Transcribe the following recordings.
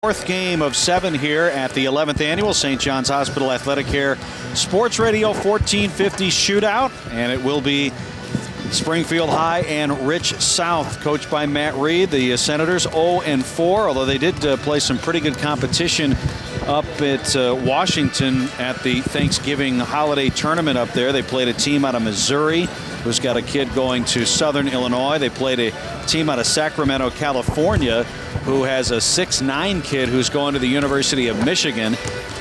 Fourth game of 7 here at the 11th annual St. John's Hospital Athletic Care Sports Radio 1450 Shootout, and it will be Springfield High and Rich South, coached by Matt Reed. The Senators 0-4, although they did play some pretty good competition up at Washington at the Thanksgiving holiday tournament up there. They played a team out of Missouri who's got a kid going to Southern Illinois. They played a team out of Sacramento, California, who has a 6'9" kid who's going to the University of Michigan.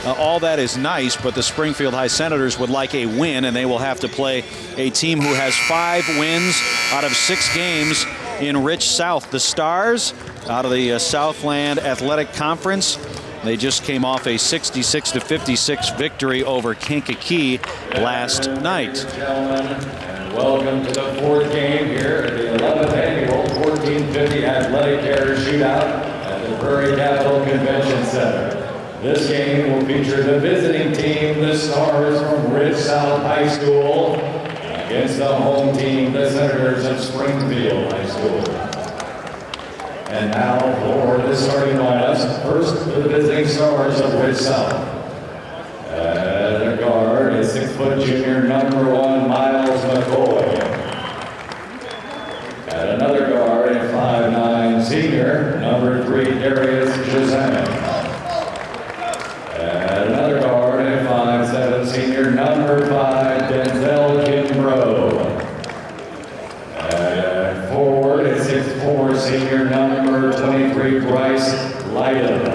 All that is nice, but the Springfield High Senators would like a win, and they will have to play a team who has 5 wins out of 6 games in Rich South. The Stars, out of the Southland Athletic Conference, they just came off a 66-56 victory over Kankakee last night. And welcome to the 4th game here at the 11th annual 1450 Athletic Care Shootout at the Prairie Capital Convention Center. This game will feature the visiting team, the Stars from Rich South High School, against the home team, the Senators of Springfield High School. And now for the starting lineups. First, the visiting Stars of Rich South. At a guard, a 6-foot junior, number 1, Miles McCoy. At another guard, a 5'9" senior, number 3, Darius Shazam. At another guard, a 5'7" senior, number 5, Denzel Kimbrough. At forward, a 6'4" senior, number 23, Bryce Lyden.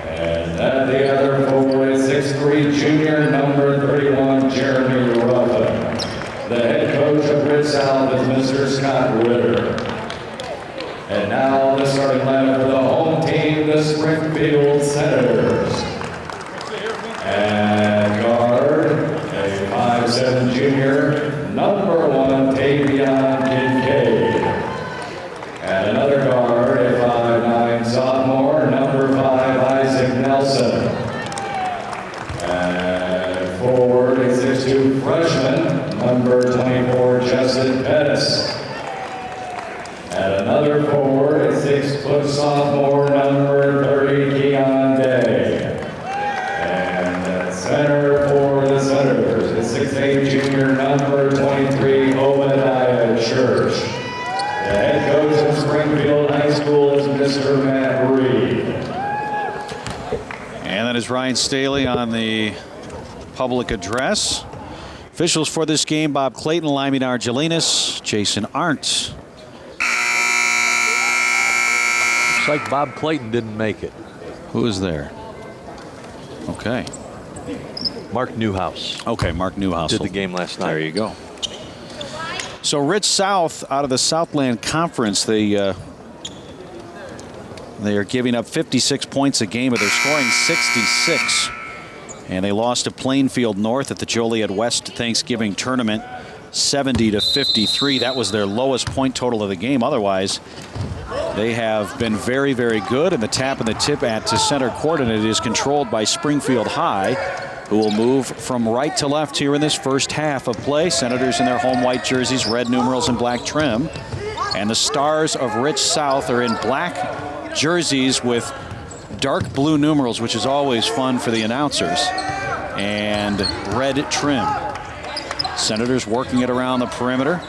And at the other forward, a 6'3" junior, number 31, Jeremy Ruffin. The head coach of Rich South is Mr. Scott Ritter. And now the starting lineup for the home team, the Springfield Senators. And guard, a 5'7" junior, number 1, Tavion Kincaid. And another guard, a 5'9" sophomore, number 5, Isaac Nelson. And forward, a 6'2" freshman, number 24, Justin Pettis. And another forward, a 6-foot sophomore, number 30, Keon Day. And at center for the Senators, a 6'8" junior, number 23, Obadiah Church. The head coach of Springfield High School is Mr. Matt Reed. And that is Ryan Staley on the public address. Officials for this game: Bob Clayton, Limey Argelinas, Jason Arndt. Looks like Bob Clayton didn't make it. Who is there? Okay. Mark Newhouse. Okay, Mark Newhouse did the game last night. There you go. So Rich South, out of the Southland Conference, they are giving up 56 points a game, but they're scoring 66. And they lost to Plainfield North at the Joliet West Thanksgiving tournament, 70-53. That was their lowest point total of the game. Otherwise, they have been very, very good. And the tap and the tip at to center court, and it is controlled by Springfield High, who will move from right to left here in this first half of play. Senators in their home white jerseys, red numerals and black trim. And the Stars of Rich South are in black jerseys with dark blue numerals, which is always fun for the announcers, and red trim. Senators working it around the perimeter.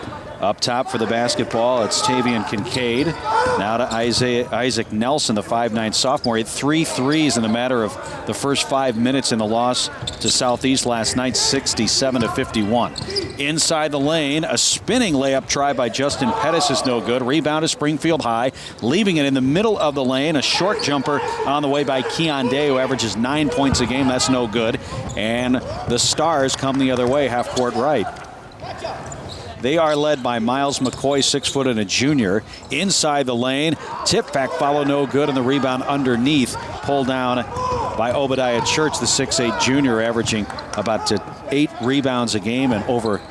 Up top for the basketball, it's Tavion Kincaid. Now to Isaac Nelson, the 5'9" sophomore. He had 3 threes in the matter of the first 5 minutes in the loss to Southeast last night, 67-51. Inside the lane, a spinning layup try by Justin Pettis is no good. Rebound to Springfield High, leaving it in the middle of the lane. A short jumper on the way by Keon Day, who averages 9 points a game. That's no good. And the Stars come the other way, half court right. They are led by Miles McCoy, 6 foot and a junior. Inside the lane, tip back follow no good, and the rebound underneath, pulled down by Obadiah Church, the 6'8" junior, averaging about 8 rebounds a game and over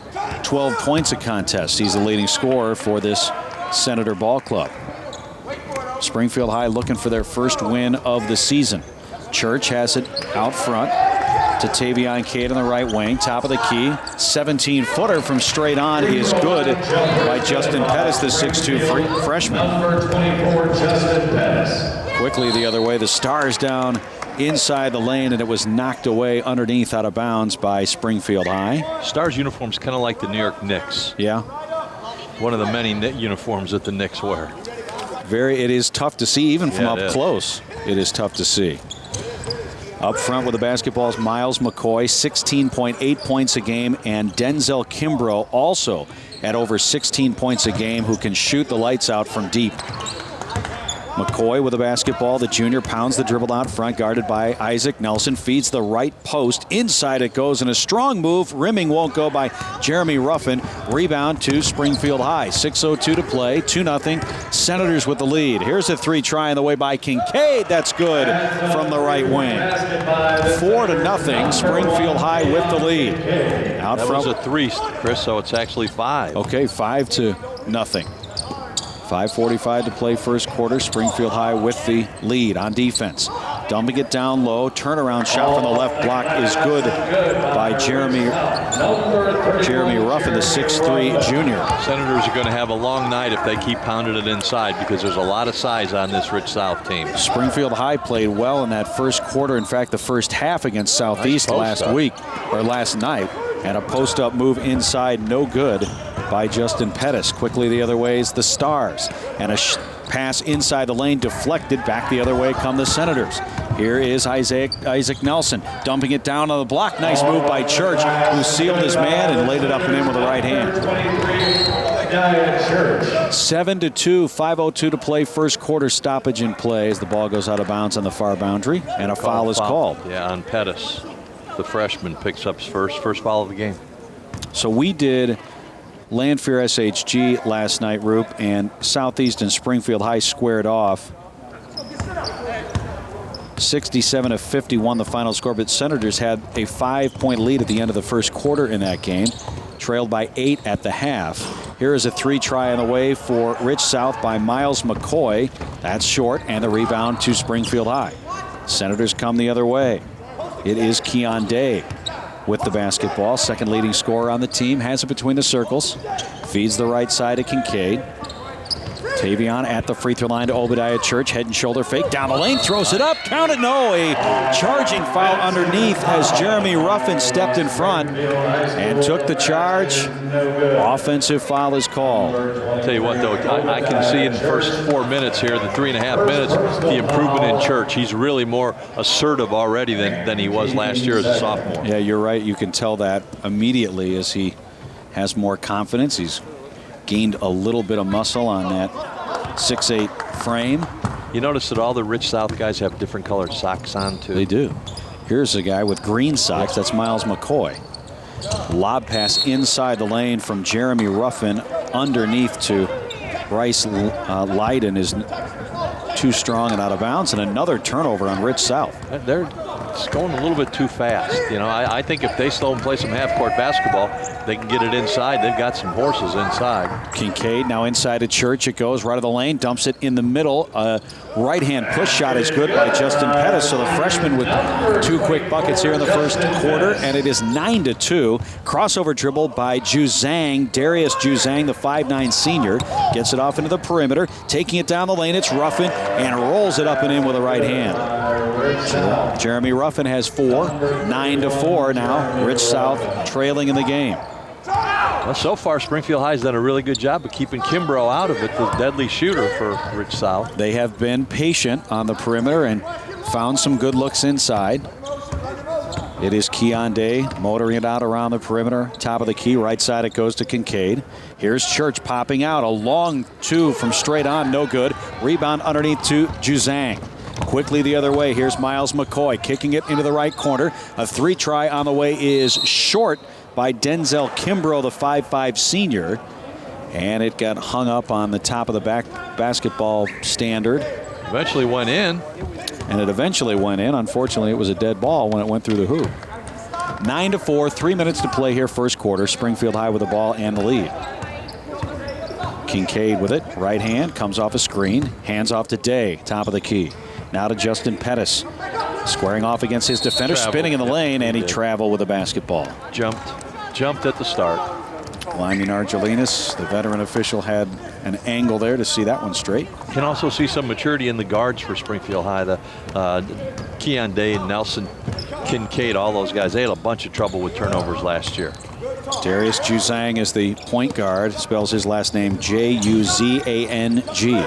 12 points a contest. He's the leading scorer for this Senator Ball Club. Springfield High looking for their first win of the season. Church has it out front to Tavion Kincaid on the right wing, top of the key. 17-footer from straight on is good by Justin Pettis, the 6'2" freshman. Number 24, Justin Pettis. Quickly the other way. The Stars down inside the lane, and it was knocked away underneath out of bounds by Springfield High. Stars uniforms kind of like the New York Knicks. Yeah. One of the many uniforms that the Knicks wear. It is tough to see, even from up close. It is tough to see. Up front with the basketball is Miles McCoy, 16.8 points a game, and Denzel Kimbrough also at over 16 points a game, who can shoot the lights out from deep. McCoy with the basketball. The junior pounds the dribble out front, guarded by Isaac Nelson. Feeds the right post. Inside it goes in a strong move. Rimming won't go by Jeremy Ruffin. Rebound to Springfield High. 6:02 to play. 2-0. Senators with the lead. Here's a three try on the way by Kincaid. That's good from the right wing. 4-0. Springfield High with the lead. Out that front was a three, Chris, so it's actually 5. Okay, 5-0. 5:45 to play first quarter. Springfield High with the lead on defense. Dumping it down low. Turnaround shot from the left block is good by Jeremy Ruffin, the 6'3 junior. Senators are going to have a long night if they keep pounding it inside, because there's a lot of size on this Rich South team. Springfield High played well in that first quarter. In fact, the first half against Southeast last night. And a post-up move inside, no good by Justin Pettis. Quickly the other way is the Stars. And a pass inside the lane deflected. Back the other way come the Senators. Here is Isaac Nelson dumping it down on the block. Nice move by Church, who sealed his man and laid it up and in with the right hand. 7-2, 5:02 to play first quarter. Stoppage in play as the ball goes out of bounds on the far boundary, and a foul is called. Yeah, on Pettis. The freshman picks up his first foul of the game. So we did Lanphier SHG last night, Roop, and Southeast and Springfield High squared off. 67-51 the final score, but Senators had a 5-point lead at the end of the first quarter in that game, trailed by 8 at the half. Here is a three try on the way for Rich South by Miles McCoy. That's short, and the rebound to Springfield High. Senators come the other way. It is Keon Day with the basketball. Second leading scorer on the team. Has it between the circles. Feeds the right side to Kincaid. Tavion at the free throw line to Obadiah Church. Head and shoulder fake down the lane. Throws it up. Count it. No. A charging foul underneath as Jeremy Ruffin stepped in front and took the charge. Offensive foul is called. I'll tell you what, though, I can see in the first 4 minutes here, the 3.5 minutes, the improvement in Church. He's really more assertive already than he was last year as a sophomore. Yeah, you're right. You can tell that immediately as he has more confidence. He's gained a little bit of muscle on that 6'8" frame. You notice that all the Rich South guys have different colored socks on, too. They do. Here's a guy with green socks. That's Miles McCoy. Lob pass inside the lane from Jeremy Ruffin underneath to Bryce Leiden is too strong and out of bounds, and another turnover on Rich South. It's going a little bit too fast. You know, I think if they slow and play some half-court basketball, they can get it inside. They've got some horses inside. Kincaid now inside to Church. It goes right of the lane, dumps it in the middle. Right-hand push shot is good by Justin Pettis. So the freshman with 2 quick buckets here in the first quarter, and it is 9-2. Crossover dribble by Juzang. Darius Juzang, the 5'9" senior, gets it off into the perimeter, taking it down the lane. It's Ruffin and rolls it up and in with a right hand. Jeremy Ruffin has 4, 9-4 now. Rich South trailing in the game. Well, so far, Springfield High has done a really good job of keeping Kimbrough out of it, the deadly shooter for Rich South. They have been patient on the perimeter and found some good looks inside. It is Keon Day motoring it out around the perimeter. Top of the key, right side it goes to Kincaid. Here's Church popping out. A long 2 from straight on, no good. Rebound underneath to Juzang. Quickly the other way. Here's Miles McCoy kicking it into the right corner. A 3 try on the way is short by Denzel Kimbrough, the 5'5" senior. And it got hung up on the top of the basketball standard. Eventually went in. And it eventually went in. Unfortunately, it was a dead ball when it went through the hoop. 9-4, 3 minutes to play here first quarter. Springfield High with the ball and the lead. Kincaid with it. Right hand, comes off a screen. Hands off to Day, top of the key. Now to Justin Pettis. Squaring off against his defender, spinning in the lane, and he traveled with the basketball. Jumped at the start. Lyman Argelinas, the veteran official, had an angle there to see that one straight. Can also see some maturity in the guards for Springfield High. The Keon Day, Nelson, Kincaid, all those guys, they had a bunch of trouble with turnovers last year. Darius Juzang is the point guard. Spells his last name J-U-Z-A-N-G.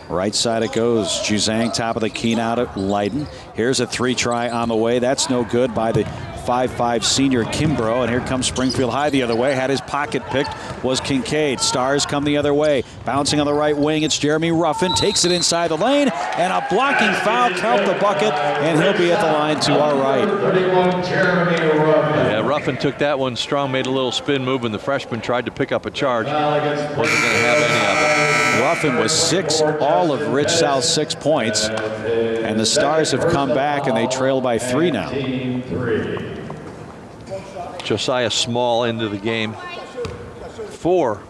Right side it goes. Juzang, top of the key now to Leiden. Here's a 3-try on the way. That's no good by the 5'5" senior Kimbrough. And here comes Springfield High the other way. Had his pocket picked was Kincaid. Stars come the other way. Bouncing on the right wing, it's Jeremy Ruffin. Takes it inside the lane. And a blocking foul. Count the bucket. And he'll be at the line to our right. 31, Jeremy Ruffin. Yeah, Ruffin took that one strong, made a little spin move, and the freshman tried to pick up a charge. Wasn't going to have any of it. Ruffin was 6, all of Rich South 6 points. And the Stars have come back, and they trail by 3 now. Josiah Small into the game for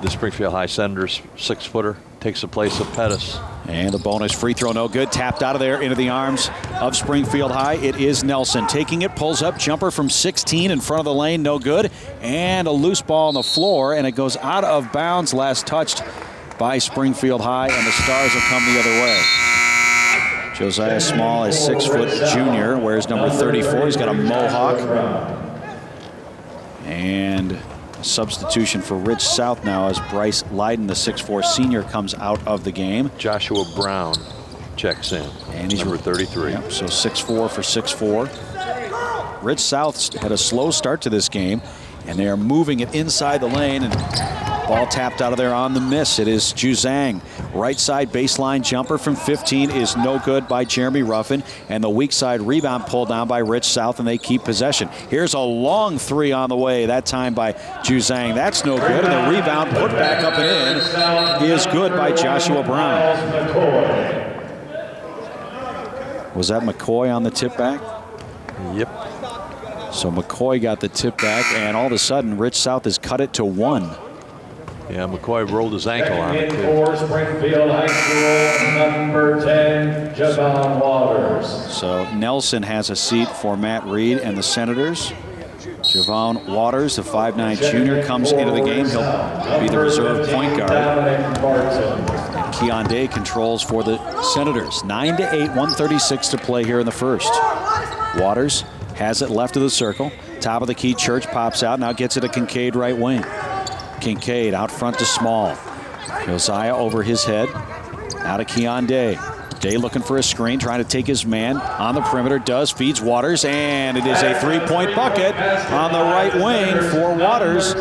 the Springfield High Senators. 6-footer takes the place of Pettis. And the bonus free throw, no good. Tapped out of there into the arms of Springfield High. It is Nelson taking it, pulls up, jumper from 16 in front of the lane, no good. And a loose ball on the floor, and it goes out of bounds. Last touched by Springfield High, and the Stars will come the other way. Josiah Small is 6-foot junior, wears number 34. He's got a mohawk. And a substitution for Rich South now as Bryce Leiden, the 6'4" senior, comes out of the game. Joshua Brown checks in. And he's number 33. Yep, so 6'4" for 6'4". Rich South had a slow start to this game, and they are moving it inside the lane, and ball tapped out of there on the miss. It is Juzang. Right side baseline jumper from 15 is no good by Jeremy Ruffin, and the weak side rebound pulled down by Rich South, and they keep possession. Here's a long 3 on the way, that time by Juzang. That's no good, and the rebound put back up and in is good by Joshua Brown. Was that McCoy on the tip back? Yep. So McCoy got the tip back, and all of a sudden Rich South has cut it to 1. Yeah, McCoy rolled his ankle on it, too. For Springfield High School, number 10, Javon Waters. So Nelson has a seat for Matt Reed and the Senators. Javon Waters, the 5'9" junior, comes into the game. He'll be the reserve point guard. And Keon Day controls for the Senators. 9-8, 1:36 to play here in the first. Waters has it left of the circle. Top of the key, Church pops out. Now gets it to Kincaid right wing. Kincaid out front to Small. Josiah over his head. Now to Keon Day. Day looking for a screen, trying to take his man on the perimeter. Does, feeds Waters, and it is a 3-point bucket on the right wing for Waters.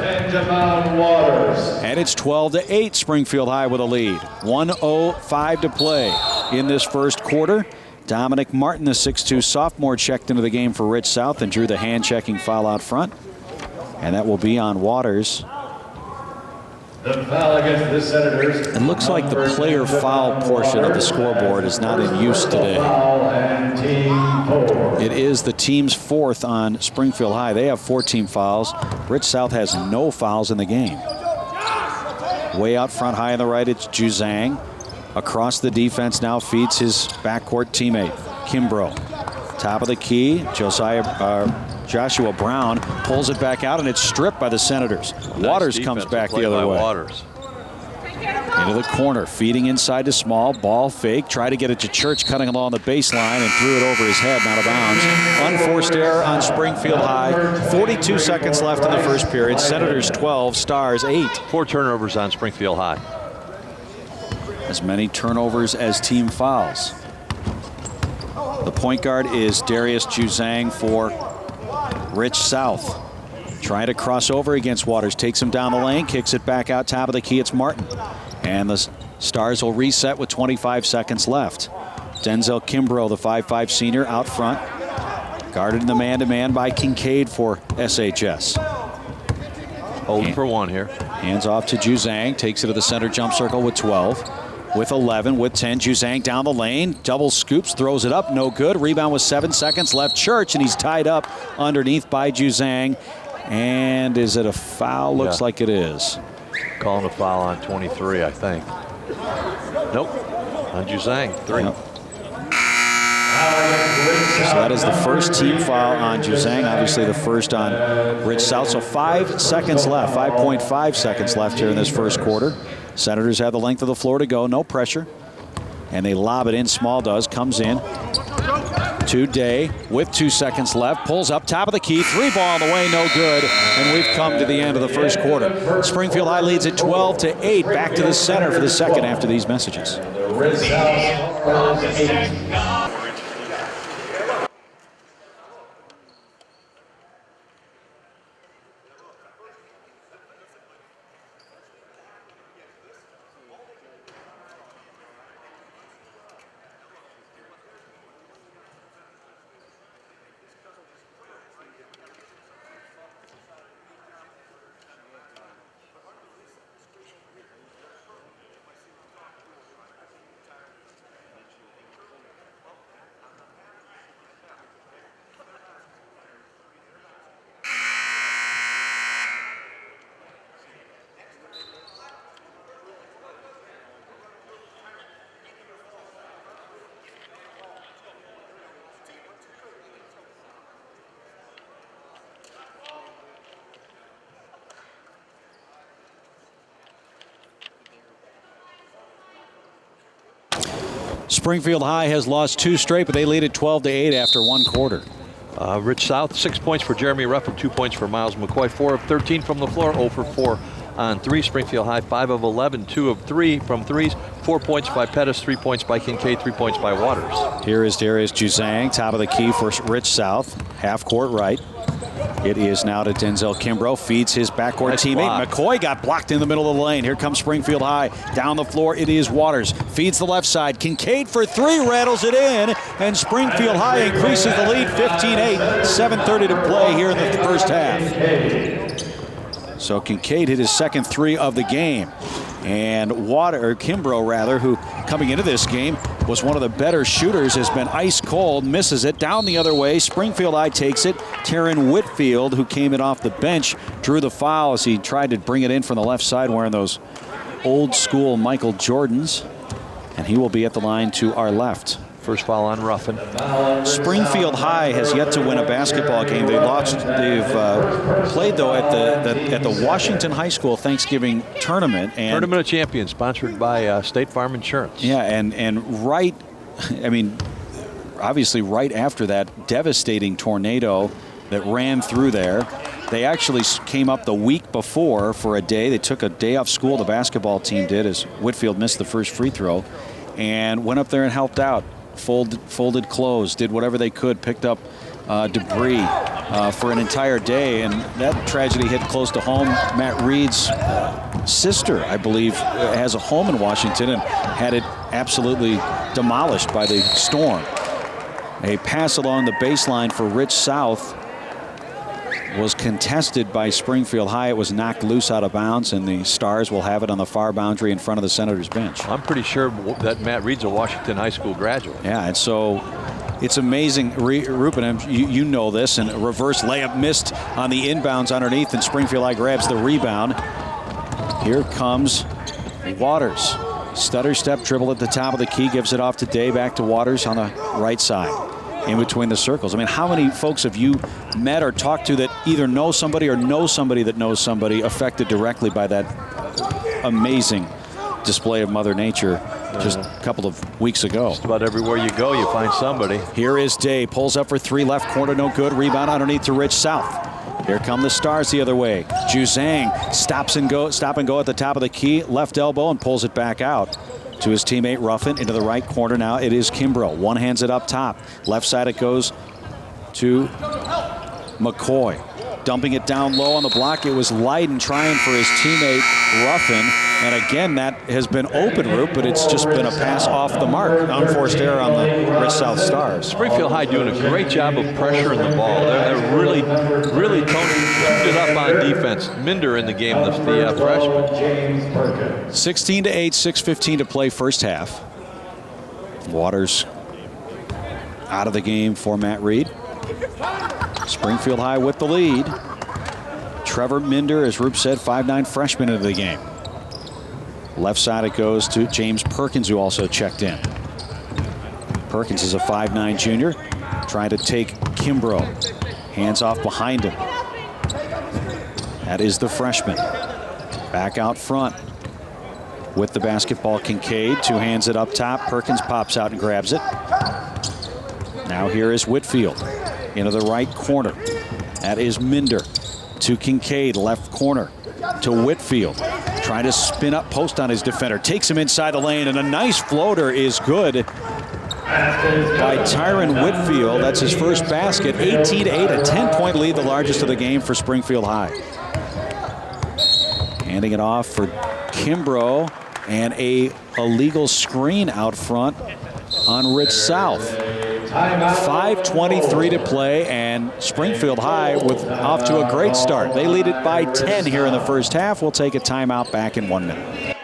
And it's 12-8, Springfield High with a lead. 1:05 to play in this first quarter. Dominic Martin, the 6'2" sophomore, checked into the game for Rich South and drew the hand-checking foul out front. And that will be on Waters. The foul against the Senators. It looks like the player foul portion of the scoreboard is not in use today. It is the team's 4th on Springfield High. They have 14 fouls. Rich South has no fouls in the game. Way out front, high on the right, it's Juzang. Across the defense now feeds his backcourt teammate, Kimbrough. Top of the key, Joshua Brown pulls it back out, and it's stripped by the Senators. Waters comes back the other way. Waters. Into the corner, feeding inside to Small. Ball fake, try to get it to Church, cutting along the baseline, and threw it over his head, out of bounds. Unforced error on Springfield High. 42 seconds left in the first period. Senators 12, Stars 8. 4 turnovers on Springfield High. As many turnovers as team fouls. The point guard is Darius Juzang for Rich South. Trying to cross over against Waters. Takes him down the lane, kicks it back out top of the key. It's Martin. And the Stars will reset with 25 seconds left. Denzel Kimbrough, the 5'5" senior, out front. Guarded in the man-to-man by Kincaid for SHS. Holding for 1 here. Hands off to Juzang. Takes it to the center jump circle with 12. With 11, with 10, Juzang down the lane. Double scoops, throws it up, no good. Rebound with 7 seconds left. Church, and he's tied up underneath by Juzang. And is it a foul? Looks like it is. Calling a foul on 23, I think. Nope. On Juzang, 3. Yep. So that is the first team foul on Juzang, obviously the first on Rich South. So 5 seconds left, 5.5 seconds left here in this first quarter. Senators have the length of the floor to go, no pressure. And they lob it in. Small does, comes in to Day with 2 seconds left. Pulls up, top of the key, 3 ball on the way, no good. And we've come to the end of the first quarter. Springfield High leads at 12-8. Back to the center for the second after these messages. Springfield High has lost 2 straight, but they lead at 12-8 after 1 quarter. Rich South, 6 points for Jeremy Ruffin, 2 points for Miles McCoy, 4 of 13 from the floor, 0 for 4 on 3. Springfield High, 5 of 11, 2 of 3 from threes, 4 points by Pettis, 3 points by Kincaid, 3 points by Waters. Here is Darius Juzang, top of the key for Rich South, half court right. It is now to Denzel Kimbrough, feeds his backcourt teammate. Block. McCoy got blocked in the middle of the lane. Here comes Springfield High. Down the floor, it is Waters. Feeds the left side. Kincaid for 3, rattles it in, and Springfield High increases the lead 15-8. 7:30 to play here in the first half. So Kincaid hit his second 3 of the game. And Kimbrough, who coming into this game was one of the better shooters, has been ice cold, misses it down the other way. Springfield High takes it. Taryn Whitfield, who came in off the bench, drew the foul as he tried to bring it in from the left side wearing those old school Michael Jordans. And he will be at the line to our left. First foul on Ruffin. Springfield High has yet to win a basketball game. They've played though at the Washington High School Thanksgiving tournament. And Tournament of Champions, sponsored by State Farm Insurance. Yeah, and right, I mean, obviously right after that devastating tornado that ran through there, they actually came up the week before for a day. They took a day off school, the basketball team did, as Whitfield missed the first free throw, and went up there and helped out. Folded clothes, did whatever they could, picked up debris for an entire day, and that tragedy hit close to home. Matt Reed's sister, I believe, has a home in Washington and had it absolutely demolished by the storm. A pass along the baseline for Rich South was contested by Springfield High. It was knocked loose out of bounds, and the Stars will have it on the far boundary in front of the Senators bench. I'm pretty sure that Matt Reed's a Washington High School graduate. Yeah, and so it's amazing. Rupen, you know this, and a reverse layup missed on the inbounds underneath, and Springfield High grabs the rebound. Here comes Waters. Stutter step dribble at the top of the key, gives it off to Day, back to Waters on the right side. In between the circles. I mean, how many folks have you met or talked to that either know somebody or know somebody that knows somebody affected directly by that amazing display of Mother Nature just a couple of weeks ago? Just about everywhere you go, you find somebody. Here is Day, pulls up for 3, left corner, no good. Rebound underneath to Rich South. Here come the Stars the other way. Juzang stop and go at the top of the key, left elbow, and pulls it back out to his teammate Ruffin into the right corner. Now it is Kimbrough. One hands it up top. Left side it goes to McCoy. Dumping it down low on the block. It was Leiden trying for his teammate Ruffin. And again, that has been open route, but it's just been a pass off the mark. Unforced error on the Rich South Stars. Springfield High doing a great job of pressuring the ball. They're really tuned it up on defense. Minder in the game, the freshman. 16-8, 6:15 to play first half. Waters out of the game for Matt Reed. Springfield High with the lead. Trevor Minder, as Rupe said, 5'9" freshman into the game. Left side it goes to James Perkins, who also checked in. Perkins is a 5'9" junior, trying to take Kimbrough. Hands off behind him. That is the freshman. Back out front with the basketball, Kincaid. Two hands it up top. Perkins pops out and grabs it. Now here is Whitfield into the right corner. That is Minder to Kincaid, left corner to Whitfield. Trying to spin up post on his defender. Takes him inside the lane, and a nice floater is good by Tyron Whitfield. That's his first basket. 18-8, a 10-point lead, the largest of the game for Springfield High. Handing it off for Kimbrough, and a illegal screen out front on Rich South. 5:23 to play, and Springfield High off to a great start. They lead it by 10 here in the first half. We'll take a timeout back in 1 minute.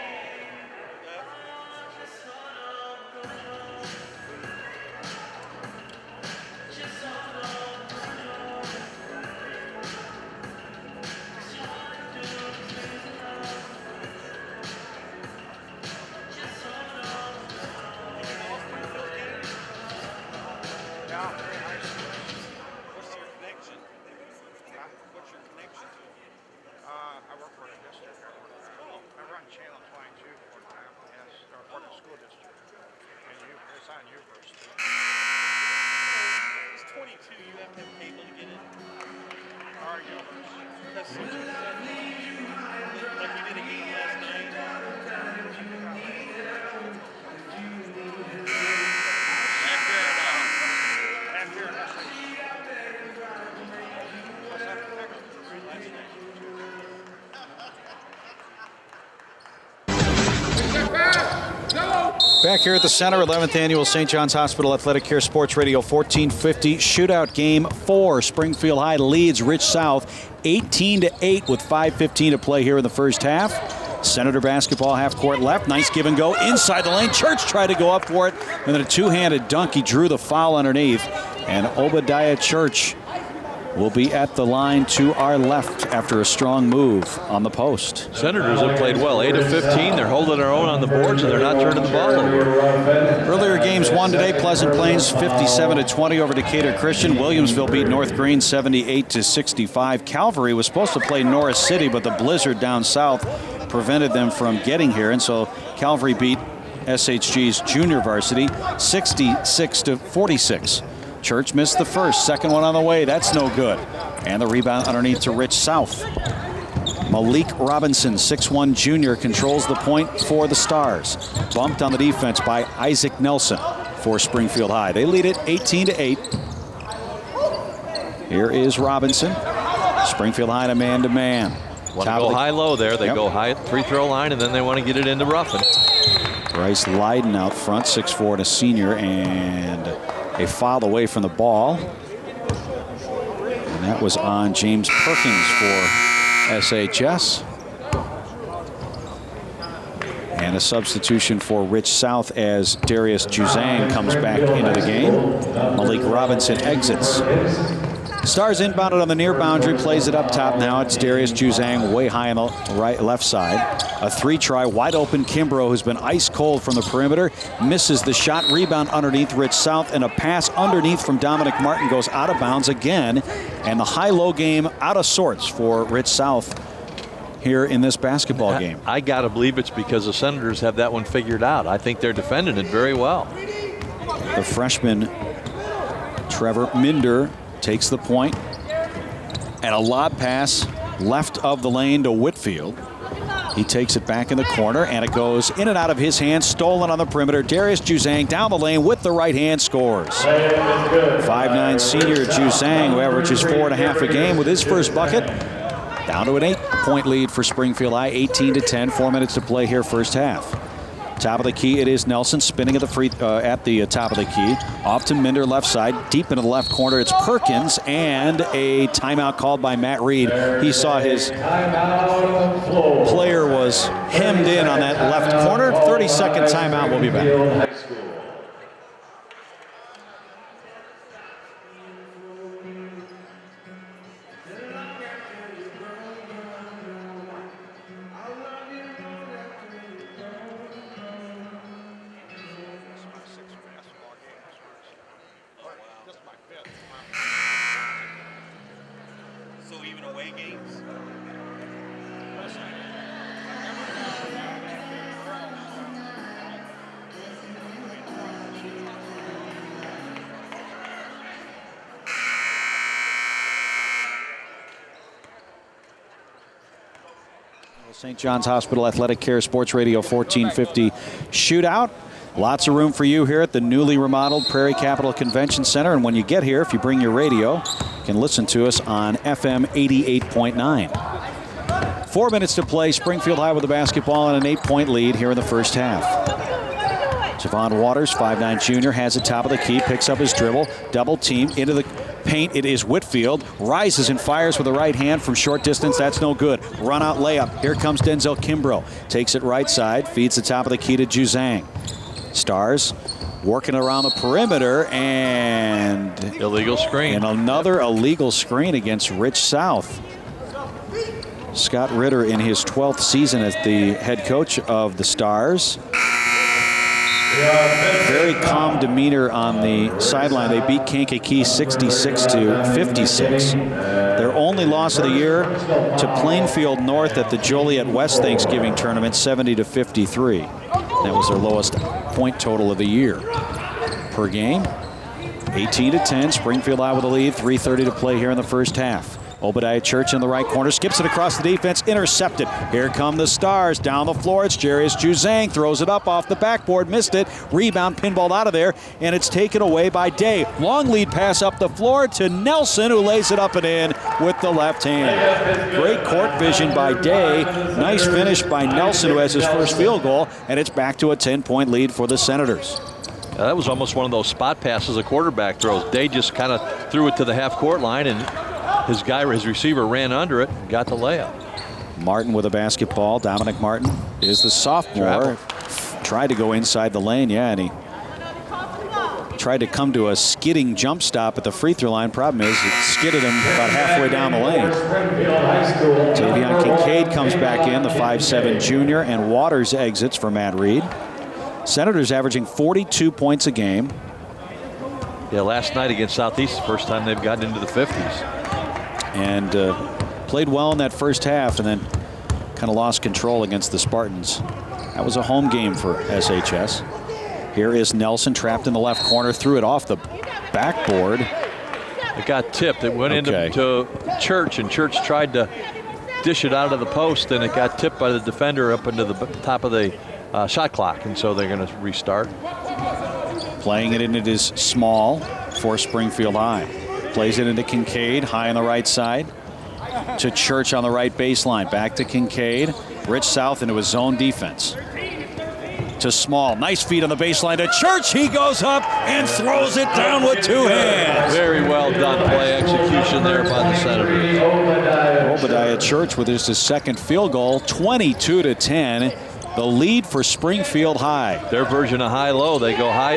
Back here at the center, 11th Annual St. John's Hospital Athletic Care Sports Radio 1450. Shootout game 4. Springfield High leads Rich South 18-8 with 5:15 to play here in the first half. Senator basketball, half court left. Nice give and go inside the lane. Church tried to go up for it, and then a two-handed dunk. He drew the foul underneath, and Obadiah Church will be at the line to our left after a strong move on the post. Senators have played well. 8 of 15. They're holding their own on the boards, and they're not turning the ball over. Earlier games won today. Pleasant Plains 57-20 over Decatur Christian. Williamsville beat North Green 78-65. Calvary was supposed to play Norris City, but the blizzard down south prevented them from getting here, and so Calvary beat SHG's junior varsity 66-46. Church missed the first, second one on the way. That's no good. And the rebound underneath to Rich South. Malik Robinson, 6'1 junior, controls the point for the Stars. Bumped on the defense by Isaac Nelson for Springfield High. They lead it 18-8. Here is Robinson. Springfield High to man-to-man. Want to go high-low there. They go high at the free throw line, and then they want to get it into Ruffin. Bryce Leiden out front, 6'4 and a senior, and a foul away from the ball. And that was on James Perkins for SHS. And a substitution for Rich South as Darius Juzang comes back into the game. Malik Robinson exits. Stars inbounded on the near boundary, plays it up top now. It's Darius Juzang way high on the left side. A three-try, wide open Kimbrough, who's been ice cold from the perimeter, misses the shot. Rebound underneath Rich South, and a pass underneath from Dominic Martin goes out of bounds again. And the high-low game out of sorts for Rich South here in this basketball game. I got to believe it's because the Senators have that one figured out. I think they're defending it very well. The freshman, Trevor Minder, takes the point, and a lob pass left of the lane to Whitfield. He takes it back in the corner, and it goes in and out of his hands, stolen on the perimeter. Darius Juzang down the lane with the right hand scores. 5'9 senior Juzang, who averages 4.5 a game with his first bucket. Down to an 8-point lead for Springfield High, 18-10, 4 minutes to play here first half. Top of the key, it is Nelson spinning at the top of the key. Off to Minder, left side, deep into the left corner. It's Perkins, and a timeout called by Matt Reed. He saw his player was hemmed in on that left corner. 30-second timeout. We'll be back. away games. St. John's Hospital Athletic Care Sports Radio 1450 Shootout. Lots of room for you here at the newly remodeled Prairie Capital Convention Center. And when you get here, if you bring your radio, you can listen to us on FM 88.9. 4 minutes to play. Springfield High with the basketball and an 8-point lead here in the first half. Javon Waters, 5'9" junior, has it top of the key, picks up his dribble, double team into the paint. It is Whitfield, rises and fires with the right hand from short distance. That's no good. Run out layup. Here comes Denzel Kimbrough. Takes it right side, feeds the top of the key to Juzang. Stars working around the perimeter, and illegal screen. And another illegal screen against Rich South. Scott Ritter in his 12th season as the head coach of the Stars. Very calm demeanor on the sideline. They beat Kankakee 66-56. Their only loss of the year to Plainfield North at the Joliet West Thanksgiving tournament, 70-53. That was their lowest point total of the year. Per game, 18-10. Springfield High with the lead. 3:30 to play here in the first half. Obadiah Church in the right corner, skips it across the defense, intercepted. Here come the Stars. Down the floor, it's Jarius Juzang, throws it up off the backboard, missed it. Rebound, pinballed out of there, and it's taken away by Day. Long lead pass up the floor to Nelson, who lays it up and in with the left hand. Great court vision by Day. Nice finish by Nelson, who has his first field goal, and it's back to a 10-point lead for the Senators. That was almost one of those spot passes a quarterback throws. Day just kind of threw it to the half-court line, and his receiver ran under it and got the layup. Martin with a basketball. Dominic Martin is the sophomore. Tried to go inside the lane, and he tried to come to a skidding jump stop at the free throw line. Problem is, it skidded him about halfway down the lane. Tavion Kincaid comes back in, the 5'7" junior, and Waters exits for Matt Reed. Senators averaging 42 points a game. Yeah, last night against Southeast, the first time they've gotten into the 50s. And played well in that first half, and then kind of lost control against the Spartans. That was a home game for SHS. Here is Nelson, trapped in the left corner, threw it off the backboard. It got tipped. It went into Church, and Church tried to dish it out of the post, and it got tipped by the defender up into the top of the shot clock, and so they're going to restart. Playing it in, it is Small for Springfield High. Plays it into Kincaid, high on the right side. To Church on the right baseline. Back to Kincaid. Rich South into his zone defense. To Small. Nice feed on the baseline to Church. He goes up and throws it down with two hands. Very well done play execution there by the Senators. Obadiah Church with his second field goal, 22-10. The lead for Springfield High. Their version of high-low, they go high,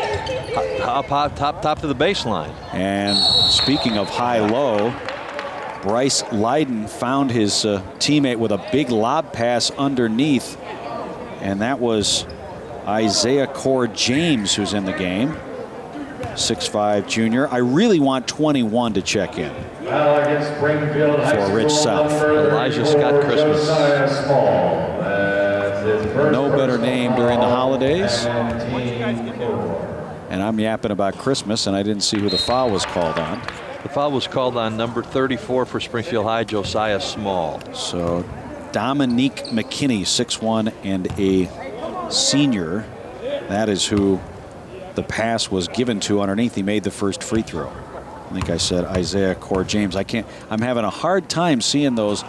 top to the baseline. And speaking of high-low, Bryce Leiden found his teammate with a big lob pass underneath, and that was Isaiah Cord James, who's in the game. 6'5" junior. I really want 21 to check in for Rich South. Elijah Scott Christmas. No better name during the holidays. And I'm yapping about Christmas, and I didn't see who the foul was called on. The foul was called on number 34 for Springfield High, Josiah Small. So Dominique McKinney, 6'1" and a senior. That is who the pass was given to underneath. He made the first free throw. I think I said Isaiah Cord James. I'm having a hard time seeing those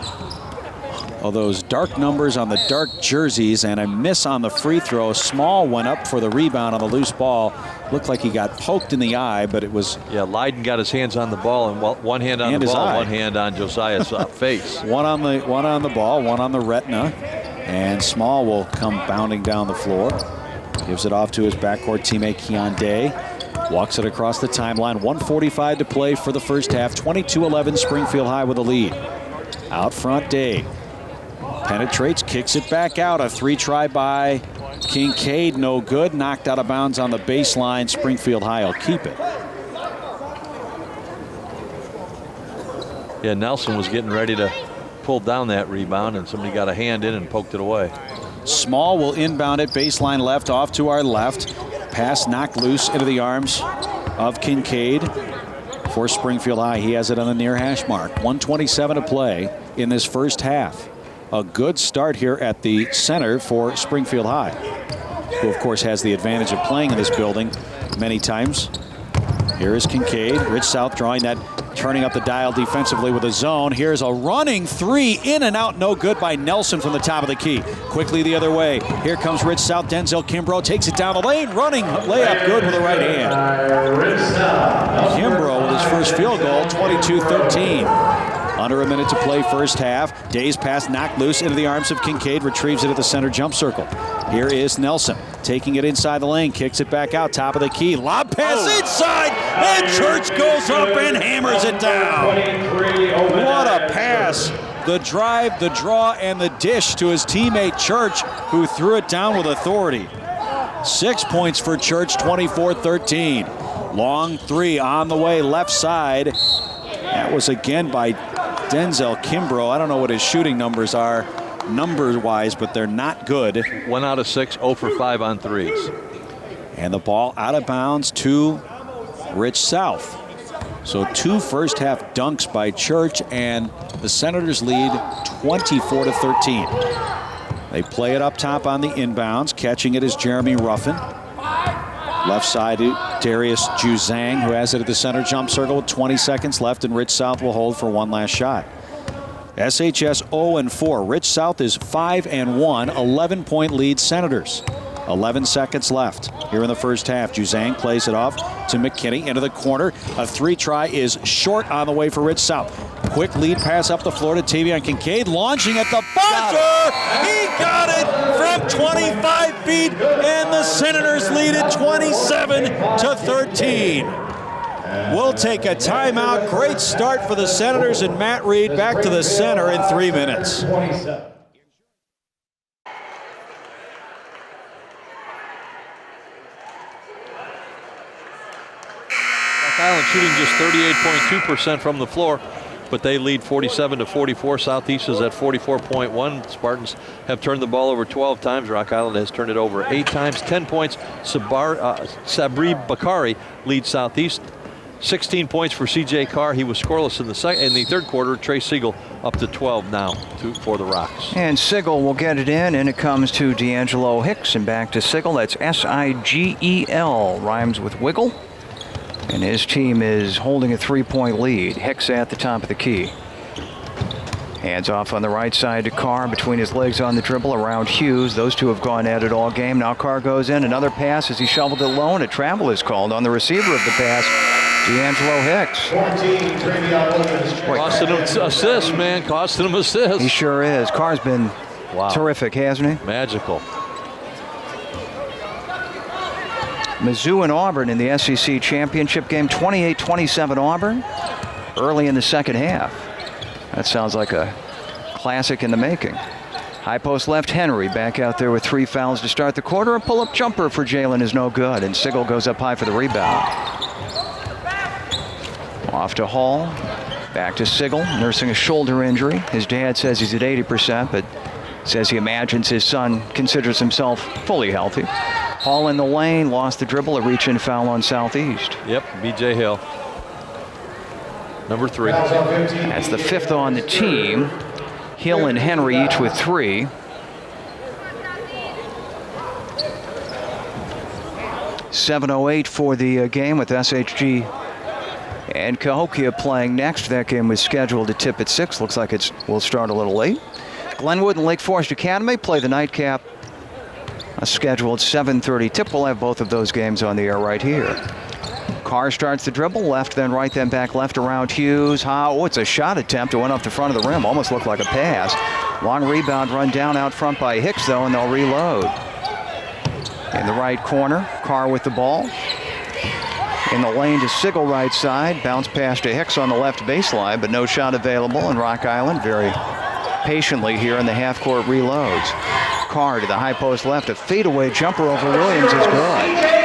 dark numbers on the dark jerseys, and a miss on the free throw. Small went up for the rebound on the loose ball. Looked like he got poked in the eye, but it was... Yeah, Leiden got his hands on the ball, and one hand on the ball, one hand on Josiah's face. One on the ball, one on the retina, and Small will come bounding down the floor. Gives it off to his backcourt teammate, Keon Day. Walks it across the timeline. 1:45 to play for the first half. 22-11, Springfield High with a lead. Out front, Day. Penetrates, kicks it back out. A three-try by Kincaid, no good. Knocked out of bounds on the baseline. Springfield High will keep it. Yeah, Nelson was getting ready to pull down that rebound, and somebody got a hand in and poked it away. Small will inbound it, baseline left, off to our left. Pass knocked loose into the arms of Kincaid for Springfield High. He has it on the near hash mark. 1:27 to play in this first half. A good start here at the center for Springfield High, who of course has the advantage of playing in this building many times. Here is Kincaid. Rich South drawing that, turning up the dial defensively with a zone. Here's a running three, in and out, no good by Nelson from the top of the key. Quickly the other way. Here comes Rich South. Denzel Kimbrough takes it down the lane, running layup good with the right hand. Kimbrough with his first field goal, 22-13. Under a minute to play first half. Day's pass knocked loose into the arms of Kincaid, retrieves it at the center jump circle. Here is Nelson taking it inside the lane, kicks it back out, top of the key. Lob pass inside, and Church goes up and hammers it down. What a pass. The drive, the draw, and the dish to his teammate Church, who threw it down with authority. 6 points for Church, 24-13. Long three on the way, left side. That was again by Denzel Kimbrough. I don't know what his shooting numbers are number-wise, but they're not good. 1 out of 6, 0 for 5 on threes. And the ball out of bounds to Rich South. So 2 first-half dunks by Church, and the Senators lead 24-13. They play it up top on the inbounds. Catching it is Jeremy Ruffin. Left side to Darius Juzang, who has it at the center jump circle with 20 seconds left, and Rich South will hold for one last shot. SHS 0-4. Rich South is 5-1, 11-point lead Senators. 11 seconds left here in the first half. Juzang plays it off to McKinney into the corner. A three try is short on the way for Rich South. Quick lead pass up the floor to Tavion Kincaid, launching at the buzzer. He got it from 25 feet, and the Senators lead it 27-13. We'll take a timeout. Great start for the Senators, and Matt Reed back to the center in 3 minutes. Island shooting just 38.2% from the floor, but they lead 47-44. Southeast is at 44.1. Spartans have turned the ball over 12 times. Rock Island has turned it over 8 times. 10 points. Sabri Bakari leads Southeast. 16 points for C.J. Carr. He was scoreless in the third quarter. Trey Siegel up to 12 now for the Rocks. And Siegel will get it in, and it comes to D'Angelo Hicks, and back to Siegel. That's S-I-G-E-L, rhymes with wiggle. And his team is holding a 3-point lead. Hicks at the top of the key. Hands off on the right side to Carr, between his legs on the dribble around Hughes. Those two have gone at it all game. Now Carr goes in. Another pass as he shoveled it low, and a travel is called on the receiver of the pass, D'Angelo Hicks. Costing him assists, man. Costing him assists. He sure is. Carr's been terrific, hasn't he? Magical. Mizzou and Auburn in the SEC championship game, 28-27 Auburn, early in the second half. That sounds like a classic in the making. High post left, Henry back out there with 3 fouls to start the quarter. A pull-up jumper for Jalen is no good, and Siegel goes up high for the rebound. Off to Hall, back to Siegel, nursing a shoulder injury. His dad says he's at 80%, but says he imagines his son considers himself fully healthy. Hall in the lane, lost the dribble, a reach-in foul on Southeast. Yep, B.J. Hill. Number 3. That's the 5th on the team. Hill and Henry each with 3. .708 for the game, with SHG and Cahokia playing next. That game was scheduled to tip at 6. Looks like it will start a little late. Glenwood and Lake Forest Academy play the nightcap. A scheduled 7:30 tip. We'll have both of those games on the air right here. Carr starts the dribble, left, then right, then back left around Hughes. Oh, it's a shot attempt. It went off the front of the rim. Almost looked like a pass. Long rebound run down out front by Hicks, though, and they'll reload. In the right corner, Carr with the ball. In the lane to Siegel right side. Bounce pass to Hicks on the left baseline, but no shot available. And Rock Island very patiently here in the half-court reloads. Carr to the high post left. A fadeaway jumper over Williams is good.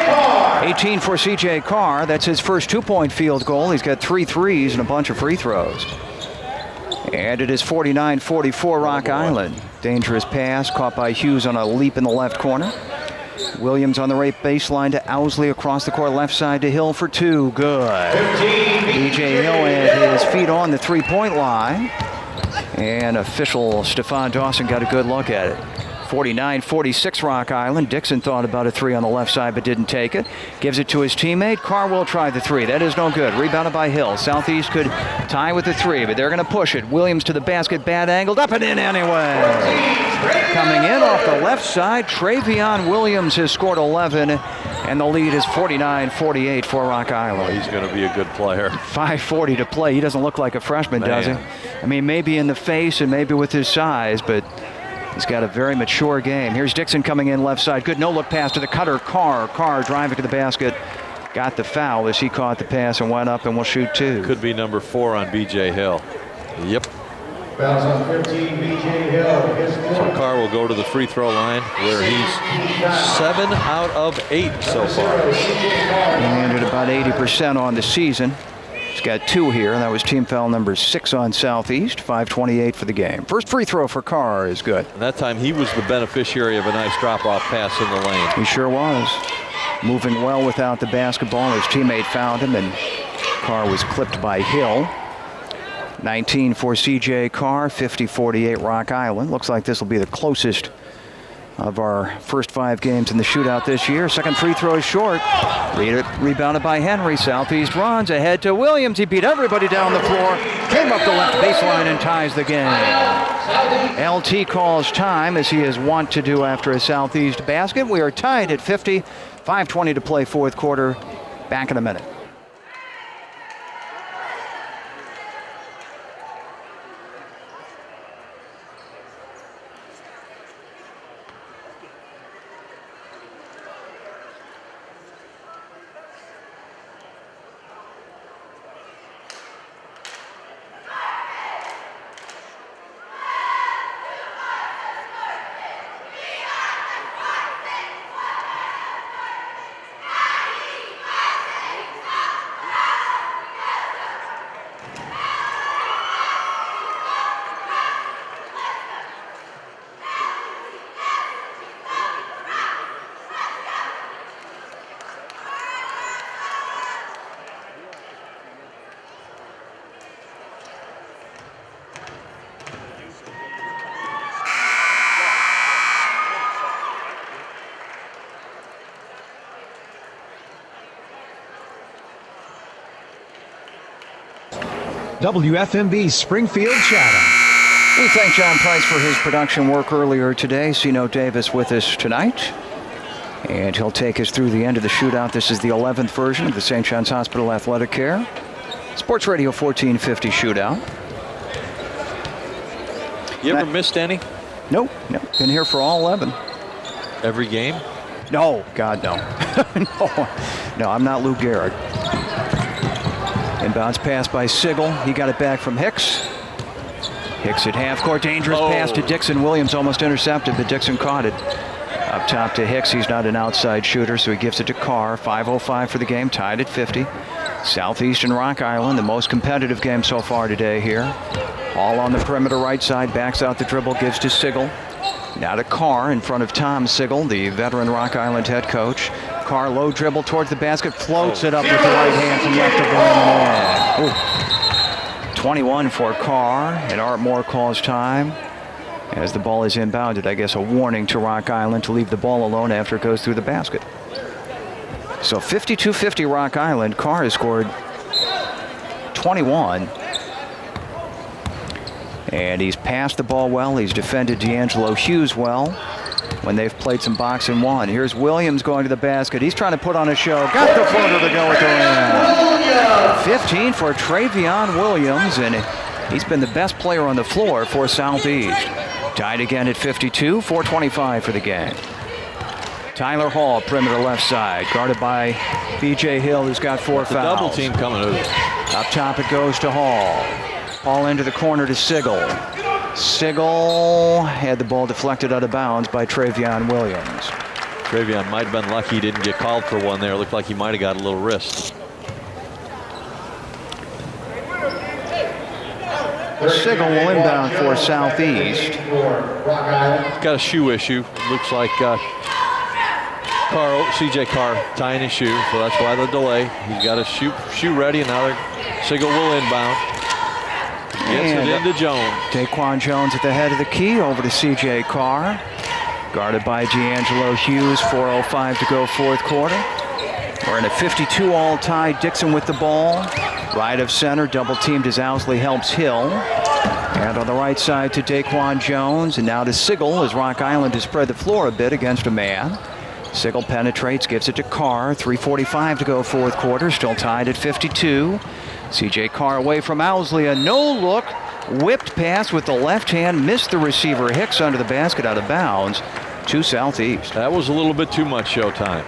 18 for C.J. Carr. That's his first 2-point field goal. He's got 3 threes and a bunch of free throws. And it is 49-44 Rock Island. Dangerous pass caught by Hughes on a leap in the left corner. Williams on the right baseline to Owsley across the court left side to Hill for two. Good. B.J. Hill had his feet on the three-point line. And official Stefan Dawson got a good look at it. 49-46 Rock Island. Dixon thought about a three on the left side but didn't take it. Gives it to his teammate. Carr will try the three. That is no good. Rebounded by Hill. Southeast could tie with the three, but they're going to push it. Williams to the basket, bad angled, up and in anyway. Coming in off the left side, Travion Williams has scored 11, and the lead is 49-48 for Rock Island. He's going to be a good player. 5:40 to play. He doesn't look like a freshman, does he? I mean, maybe in the face and maybe with his size, but he's got a very mature game. Here's Dixon coming in left side. Good no-look pass to the cutter, Carr. Carr driving to the basket. Got the foul as he caught the pass and went up and will shoot two. Could be number 4 on B.J. Hill. Yep. Fouls on 15, B.J. Hill. So Carr will go to the free throw line where he's 7 out of 8 so far. He landed about 80% on the season. He's got 2 here, and that was team foul number 6 on Southeast. 5:28 for the game. First free throw for Carr is good. And that time he was the beneficiary of a nice drop-off pass in the lane. He sure was. Moving well without the basketball. His teammate found him, and Carr was clipped by Hill. 19 for C.J. Carr, 50-48 Rock Island. Looks like this will be the closest of our first 5 games in the shootout this year. Second free throw is short. Rebounded by Henry. Southeast runs ahead to Williams. He beat everybody down the floor. Came up the left baseline and ties the game. LT calls time, as he is wont to do after a Southeast basket. We are tied at 50. 5:20 to play fourth quarter. Back in a minute. WFMB Springfield Shootout. We thank John Price for his production work earlier today. Sino Davis with us tonight. And he'll take us through the end of the shootout. This is the 11th version of the St. John's Hospital Athletic Care Sports Radio 1450 Shootout. You ever missed any? Nope. Been here for all 11. Every game? No, God, no. No, I'm not Lou Gehrig. Inbounds pass by Sigel. He got it back from Hicks. Hicks at half court. Dangerous pass to Dixon. Williams almost intercepted, but Dixon caught it. Up top to Hicks. He's not an outside shooter, so he gives it to Carr. 5:05 for the game, tied at 50. Southeastern Rock Island, the most competitive game so far today here. All on the perimeter right side, backs out the dribble, gives to Sigel. Now to Carr in front of Tom Sigel, the veteran Rock Island head coach. Carr low dribble towards the basket, floats it up with the right hand from left of one. 21 for Carr, and Art Moore calls time. As the ball is inbounded, I guess a warning to Rock Island to leave the ball alone after it goes through the basket. So 52-50 Rock Island. Carr has scored 21. And he's passed the ball well. He's defended D'Angelo Hughes well when they've played some box and one. Here's Williams going to the basket. He's trying to put on a show. Got the floater to go with the rim. 15 for Travion Williams, and he's been the best player on the floor for Southeast. Tied again at 52, 4:25 for the game. Tyler Hall, perimeter left side, guarded by B.J. Hill, who's got 4 fouls. Double team coming over. Up top it goes to Hall. Hall into the corner to Sigel. Sigel had the ball deflected out of bounds by Travion Williams. Travion might have been lucky he didn't get called for one there. Looked like he might have got a little wrist. Sigel will inbound for Southeast. Got a shoe issue. Looks like CJ Carr tying his shoe, so that's why the delay. He's got his shoe ready, and now Sigel will inbound. Gets it into Jones. Daquan Jones at the head of the key, over to CJ Carr. Guarded by D'Angelo Hughes, 4:05 to go fourth quarter. We're in a 52 all tie. Dixon with the ball. Right of center, double teamed as Owsley helps Hill. And on the right side to Daquan Jones, and now to Sigel as Rock Island has spread the floor a bit against a man. Sigel penetrates, gives it to Carr. 3:45 to go fourth quarter, still tied at 52. CJ Carr away from Owsley, a no-look, whipped pass with the left hand, missed the receiver. Hicks under the basket, out of bounds to Southeast. That was a little bit too much showtime.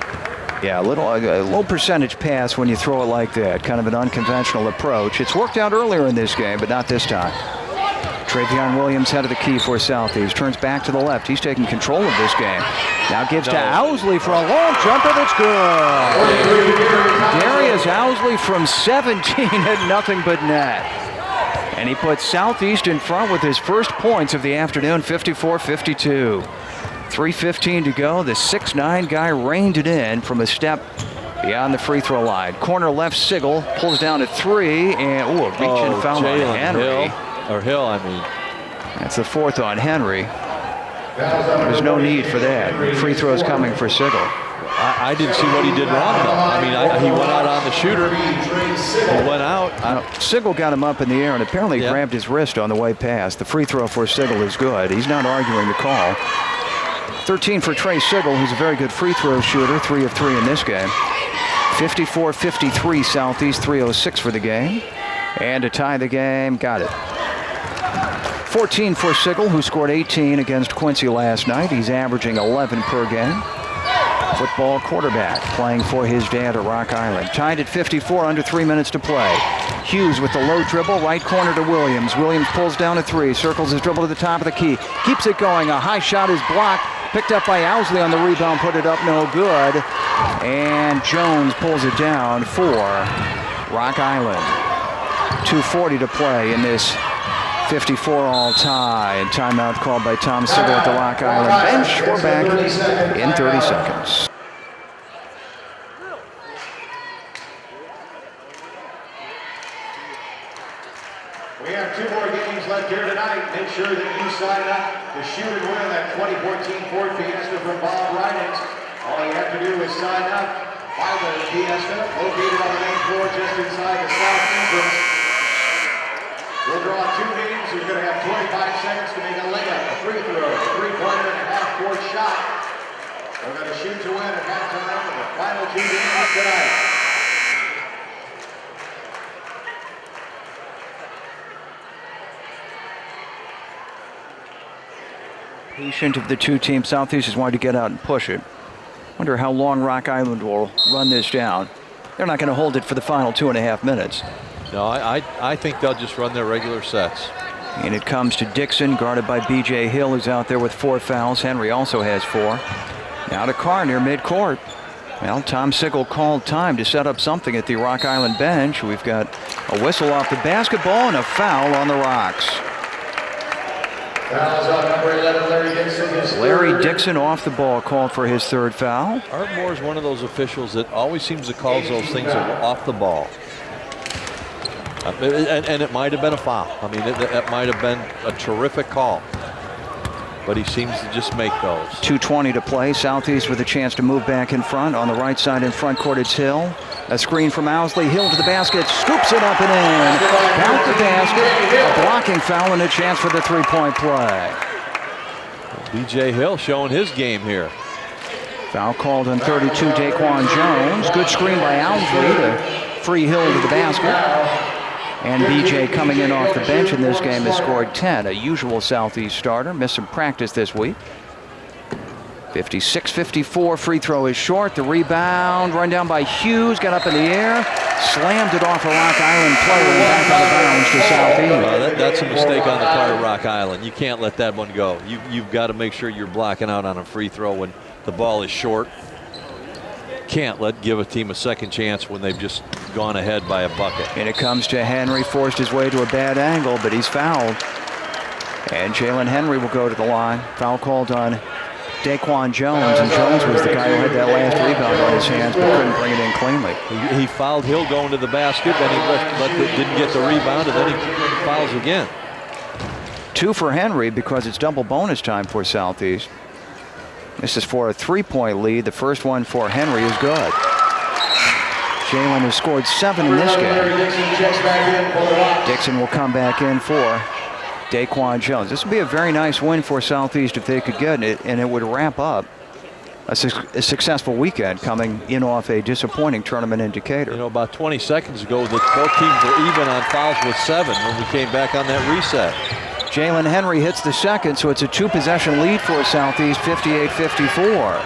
Yeah, a low percentage pass when you throw it like that. Kind of an unconventional approach. It's worked out earlier in this game, but not this time. Travion Williams head of the key for Southeast. Turns back to the left. He's taking control of this game. Now gives to Owsley for a long jumper that's good. Darius Owsley from 17 had nothing but net. And he puts Southeast in front with his first points of the afternoon, 54-52. 3:15 to go. The 6'9" guy reined it in from a step beyond the free throw line. Corner left, Sigel pulls down to three, and a reach-in foul on Henry. Hill. That's the fourth on Henry. There's no need for that. Free throws coming for Sigel. I didn't see what he did wrong, though. I mean, he went out on the shooter. He went out. Sigel got him up in the air and apparently grabbed his wrist on the way past. The free throw for Sigel is good. He's not arguing the call. 13 for Trey Sigel, who's a very good free throw shooter, 3 of 3 in this game. 54-53 Southeast, 3:06 for the game. And to tie the game, got it. 14 for Sigel, who scored 18 against Quincy last night. He's averaging 11 per game. Football quarterback playing for his dad at Rock Island. Tied at 54, under 3 minutes to play. Hughes with the low dribble, right corner to Williams. Williams pulls down a three, circles his dribble to the top of the key. Keeps it going, a high shot is blocked. Picked up by Owsley on the rebound, put it up, no good. And Jones pulls it down for Rock Island. 2:40 to play in this 54 all tie. And timeout called by Tom Sigel at the Rock Island bench. We're back in 30 seconds. We have 2 more games left here tonight. Make sure that you sign up to shoot and win that 2014 Ford Fiesta from Bob Ridings. All you have to do is sign up by the Fiesta, located on the main floor just inside the south entrance. We'll draw 2 names. You're going to have 25 seconds to make a layup, a free throw, a three-pointer, and a half-court shot. We're going to shoot to win at halftime for the final 2 games tonight. Patient of the two teams. Southeast is wanting to get out and push it. Wonder how long Rock Island will run this down. They're not going to hold it for the final 2.5 minutes. No, I think they'll just run their regular sets. And it comes to Dixon, guarded by B.J. Hill, who's out there with 4 fouls. Henry also has 4. Now to Carr near midcourt. Well, Tom Sigel called time to set up something at the Rock Island bench. We've got a whistle off the basketball and a foul on the Rocks. Fouls on number 11, Larry Dixon. Larry Dixon off the ball, called for his 3rd foul. Art Moore is one of those officials that always seems to call those things off the ball. And it might have been a foul. I mean, it might have been a terrific call. But he seems to just make those. 2:20 to play. Southeast with a chance to move back in front. On the right side in front court, it's Hill. A screen from Owsley. Hill to the basket. Scoops it up and in. Count the basket. A blocking foul and a chance for the 3-point play. B.J. Hill showing his game here. Foul called on 32, Daquan Jones. Good screen by Owsley to free Hill to the basket. And B.J. coming in off the bench in this game has scored 10, a usual Southeast starter. Missed some practice this week. 56-54, free throw is short. The rebound, run down by Hughes, got up in the air, slammed it off a Rock Island player and back out of bounds to Southeast. That's a mistake on the part of Rock Island. You can't let that one go. You've got to make sure you're blocking out on a free throw when the ball is short. can't give a team a second chance when they've just gone ahead by a bucket. And it comes to Henry, forced his way to a bad angle, but he's fouled. And Jalen Henry will go to the line. Foul called on Daquan Jones, and Jones was the guy who had that last rebound on his hands but couldn't bring it in cleanly. He fouled Hill going to the basket, then he didn't get the rebound, and then he fouls again. 2 for Henry because it's double bonus time for Southeast. This is for a 3-point lead. The first one for Henry is good. Jalen has scored 7 in this game. Dixon will come back in for Daquan Jones. This would be a very nice win for Southeast if they could get it, and it would wrap up a successful weekend coming in off a disappointing tournament in Decatur. You know, about 20 seconds ago, both teams were even on fouls with 7 when we came back on that reset. Jalen Henry hits the second, so it's a 2-possession lead for Southeast, 58-54.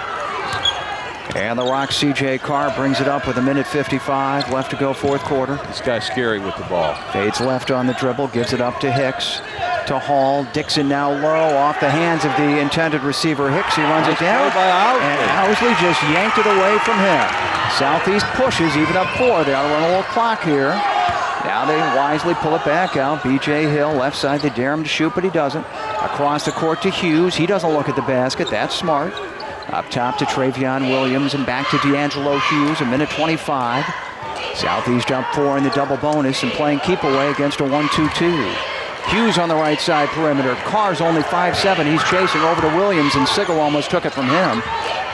And the Rock's C.J. Carr brings it up with 1:55 left to go, fourth quarter. This guy's scary with the ball. Fades left on the dribble, gives it up to Hicks, to Hall. Dixon now low, off the hands of the intended receiver Hicks. He runs it down, and Owsley just yanked it away from him. Southeast pushes, even up 4. They ought to run a little clock here. Now they wisely pull it back out. B.J. Hill, left side, they dare him to shoot, but he doesn't. Across the court to Hughes. He doesn't look at the basket. That's smart. Up top to Travion Williams and back to D'Angelo Hughes, 1:25. Southeast up 4 in the double bonus and playing keep away against a 1-2-2. Hughes on the right side perimeter. Carr's only 5'7". He's chasing over to Williams, and Sigel almost took it from him.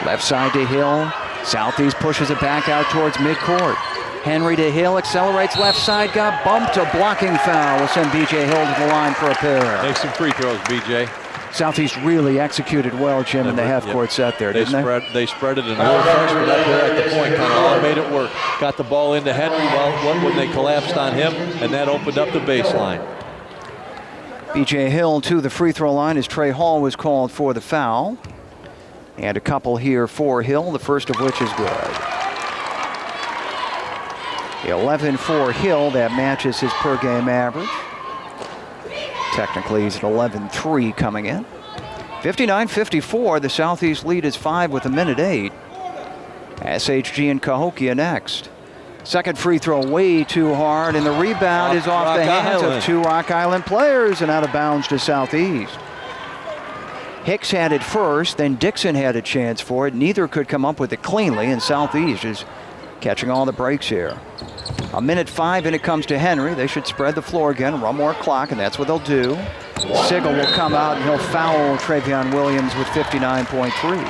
Left side to Hill. Southeast pushes it back out towards midcourt. Henry to Hill, accelerates left side, got bumped. A blocking foul will send B.J. Hill to the line for a pair. Make some free throws, B.J. Southeast really executed well, Jim, in the half-court set there, didn't they? They spread it in a little freshman up there at the point, kind of all made it work. Got the ball into Henry when they collapsed on him, and that opened up the baseline. B.J. Hill to the free throw line as Trey Hall was called for the foul. And a couple here for Hill, the first of which is good. 11 for Hill, that matches his per-game average. Technically, he's at 11-3 coming in. 59-54, the Southeast lead is 5 with 1:08. SHG and Cahokia next. Second free throw way too hard, and the rebound is off the hands of 2 Rock Island players and out of bounds to Southeast. Hicks had it first, then Dixon had a chance for it. Neither could come up with it cleanly, and Southeast is catching all the breaks here. 1:05 and it comes to Henry. They should spread the floor again, run more clock, and that's what they'll do. Sigel will come out and he'll foul Travion Williams with 59.3.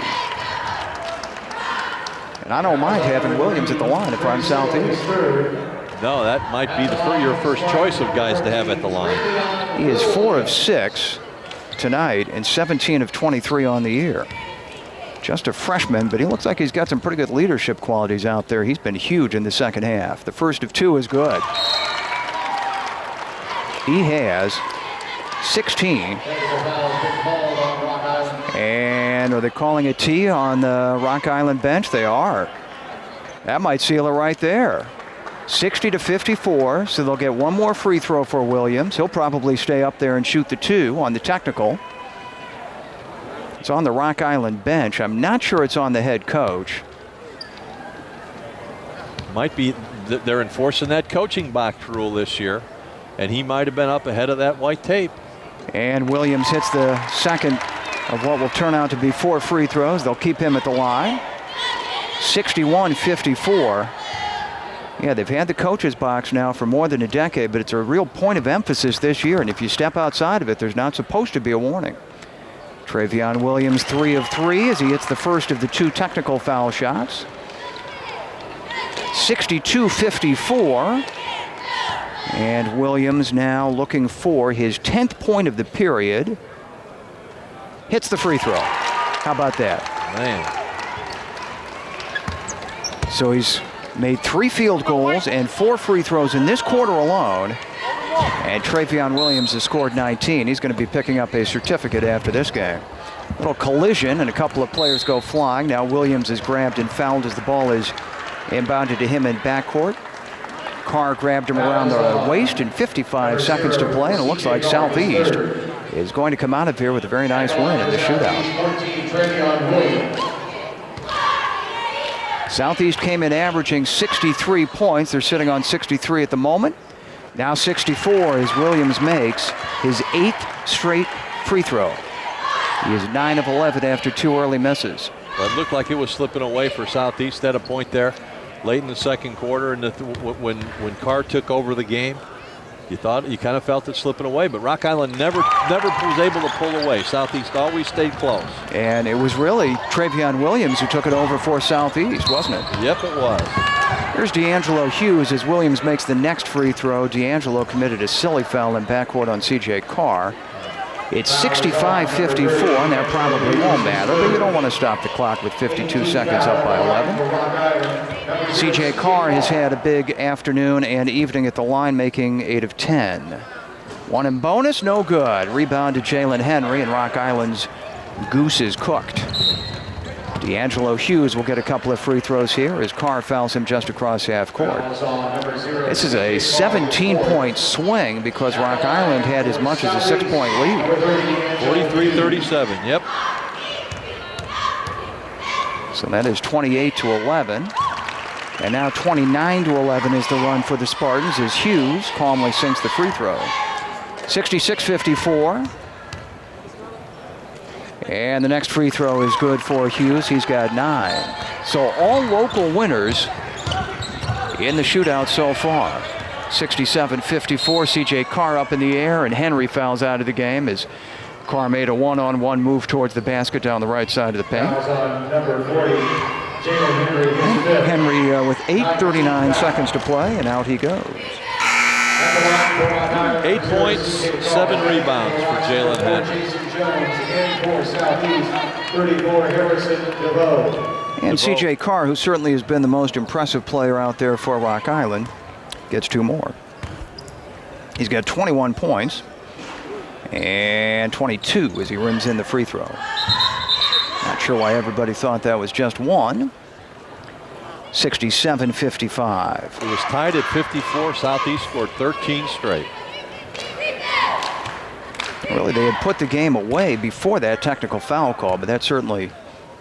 And I don't mind having Williams at the line if I'm Southeast. No, that might be your first choice of guys to have at the line. He is 4 of 6 tonight and 17 of 23 on the year. Just a freshman, but he looks like he's got some pretty good leadership qualities out there. He's been huge in the second half. The first of 2 is good. He has 16. And are they calling a T on the Rock Island bench? They are. That might seal it right there. 60-54, so they'll get one more free throw for Williams. He'll probably stay up there and shoot the 2 on the technical. It's on the Rock Island bench. I'm not sure it's on the head coach. Might be they're enforcing that coaching box rule this year, and he might have been up ahead of that white tape. And Williams hits the second of what will turn out to be 4 free throws. They'll keep him at the line. 61-54. Yeah, they've had the coach's box now for more than a decade, but it's a real point of emphasis this year, and if you step outside of it, there's not supposed to be a warning. Travion Williams 3 of 3 as he hits the first of the 2 technical foul shots. 62-54. And Williams now looking for his 10th point of the period. Hits the free throw. How about that? Man. So he's made 3 field goals and 4 free throws in this quarter alone. And Travion Williams has scored 19. He's going to be picking up a certificate after this game. Little collision and a couple of players go flying. Now Williams is grabbed and fouled as the ball is inbounded to him in backcourt. Carr grabbed him around the waist and 55 seconds to play, and it looks like Southeast is going to come out of here with a very nice win in the shootout. Southeast came in averaging 63 points. They're sitting on 63 at the moment. Now 64 as Williams makes his 8th straight free throw. He is 9 of 11 after 2 early misses. Well, it looked like it was slipping away for Southeast at a point there late in the second quarter, and when Carr took over the game, you kind of felt it slipping away, but Rock Island never was able to pull away. Southeast always stayed close. And it was really Travion Williams who took it over for Southeast, wasn't it? Yep, it was. Here's D'Angelo Hughes as Williams makes the next free throw. D'Angelo committed a silly foul in backcourt on C.J. Carr. It's 65-54, and that probably won't matter, but you don't want to stop the clock with 52 seconds up by 11. C.J. Carr has had a big afternoon and evening at the line, making 8 of 10. One in bonus, no good. Rebound to Jalen Henry, and Rock Island's goose is cooked. D'Angelo Hughes will get a couple of free throws here as Carr fouls him just across half court. This is a 17-point swing because Rock Island had as much as a 6-point lead. 43-37, yep. So that is 28-11. And now 29-11 is the run for the Spartans as Hughes calmly sinks the free throw. 66-54. And the next free throw is good for Hughes. He's got 9. So all local winners in the shootout so far. 67-54, C.J. Carr up in the air, and Henry fouls out of the game as Carr made a one-on-one move towards the basket down the right side of the paint. Number 40, Jalen Henry with 8:39 seconds to play, and out he goes. 8 points, 7 rebounds for Jalen Henry. And C.J. Carr, who certainly has been the most impressive player out there for Rock Island, gets 2 more. He's got 21 points and 22 as he rims in the free throw. Not sure why everybody thought that was just 1. 67-55. It was tied at 54. Southeast scored 13 straight. Really, they had put the game away before that technical foul call, but that certainly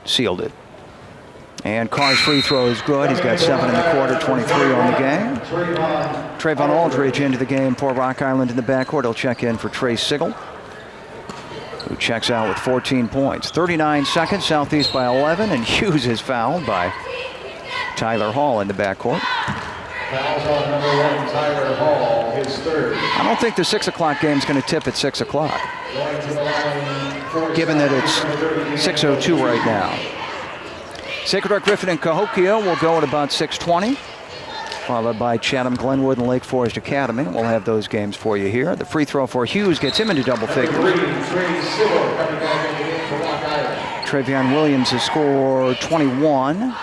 sealed it. And Carr's free throw is good. He's got 7 in the quarter, 23 on the game. Trayvon Aldridge into the game for Rock Island in the backcourt. He'll check in for Trey Sigel, who checks out with 14 points. 39 seconds, Southeast by 11, and Hughes is fouled by Tyler Hall in the backcourt. Fouls on number 1, Tyler Hall, his 3rd. I don't think the 6 o'clock game is going to tip at 6 o'clock, given that it's 6:02 right now. Sacred Heart Griffin and Cahokia will go at about 6:20, followed by Chatham, Glenwood, and Lake Forest Academy. We'll have those games for you here. The free throw for Hughes gets him into double figures. Travion Williams has scored 21.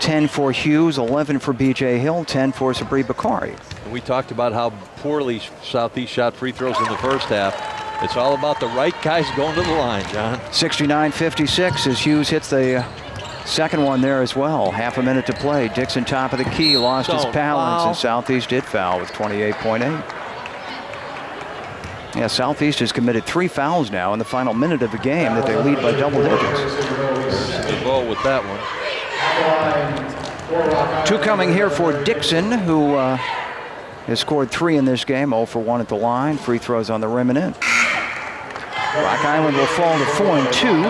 10 for Hughes, 11 for B.J. Hill, 10 for Sabri Bakari. We talked about how poorly Southeast shot free throws in the first half. It's all about the right guys going to the line, John. 69-56 as Hughes hits the second one there as well. Half a minute to play. Dixon top of the key, lost his balance, and Southeast did foul with 28.8. Yeah, Southeast has committed 3 fouls now in the final minute of the game that they lead by double digits. Good ball with that one. 2 coming here for Dixon, who has scored 3 in this game, 0 for 1 at the line. Free throws on the rim and in. Rock Island will fall to 4-2.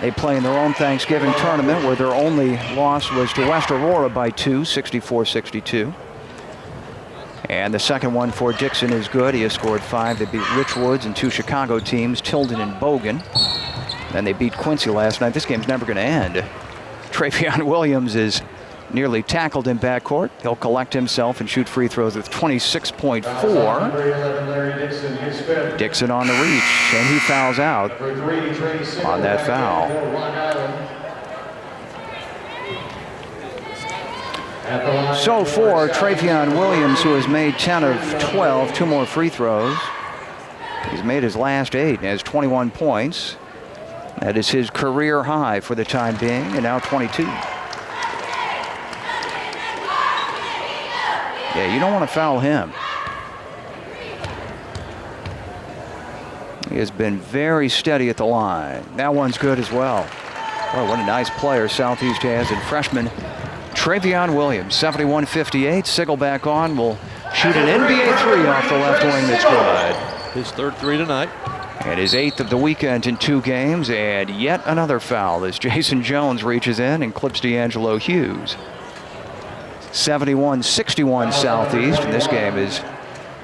They play in their own Thanksgiving tournament where their only loss was to West Aurora by 2, 64-62. And the second one for Dixon is good. He has scored 5. They beat Richwoods and 2 Chicago teams, Tilden and Bogan. Then they beat Quincy last night. This game's never going to end. Travion Williams is nearly tackled in backcourt. He'll collect himself and shoot free throws with 26.4. Dixon on the reach, and he fouls out on that foul. So for Travion Williams, who has made 10 of 12, 2 more free throws. He's made his last 8 and has 21 points. That is his career high for the time being, and now 22. Yeah, you don't want to foul him. He has been very steady at the line. That one's good as well. Boy, what a nice player Southeast has in freshman Travion Williams. 71-58. Sigel back on. Will shoot an NBA three off the left wing that's good. His third three tonight. And his 8th of the weekend in 2 games. And yet another foul as Jason Jones reaches in and clips D'Angelo Hughes. 71-61 Southeast. And this game is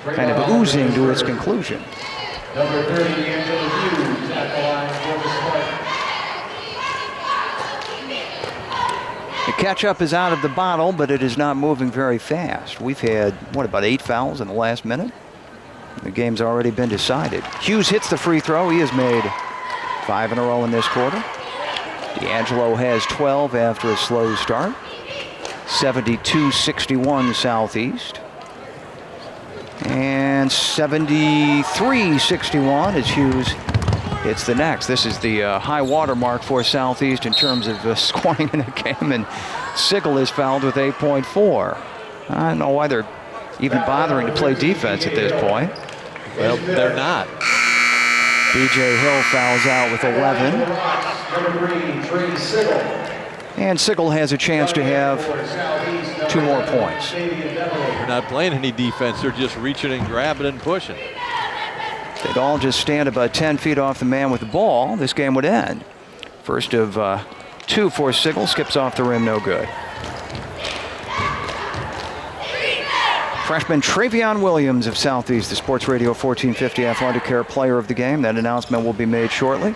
kind of oozing to its conclusion. Number 30, D'Angelo Hughes at the line for the strike. The catch-up is out of the bottle, but it is not moving very fast. We've had, what, about 8 fouls in the last minute? The game's already been decided. Hughes hits the free throw. He has made 5 in a row in this quarter. D'Angelo has 12 after a slow start. 72-61 Southeast. And 73-61 as Hughes hits the next. This is the high water mark for Southeast in terms of scoring in a game, and Sigel is fouled with 8.4. I don't know why they're even bothering to play defense at this point. Well, they're not. B.J. Hill fouls out with 11. And Sigel has a chance to have 2 more points. They're not playing any defense. They're just reaching and grabbing and pushing. They'd all just stand about 10 feet off the man with the ball. This game would end. First of 2 for Sigel. Skips off the rim, no good. Freshman Travion Williams of Southeast, the Sports Radio 1450 Athletic Care Player of the Game. That announcement will be made shortly.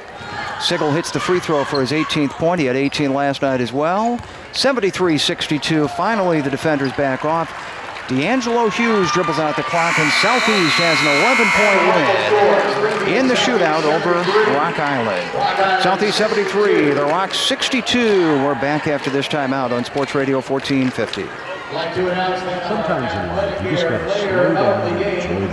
Sigel hits the free throw for his 18th point. He had 18 last night as well. 73-62. Finally, the defenders back off. D'Angelo Hughes dribbles out the clock, and Southeast has an 11-point win in the shootout over Rock Island. Southeast 73, the Rocks 62. We're back after this timeout on Sports Radio 1450. Sometimes in life, you just got to slow down and enjoy the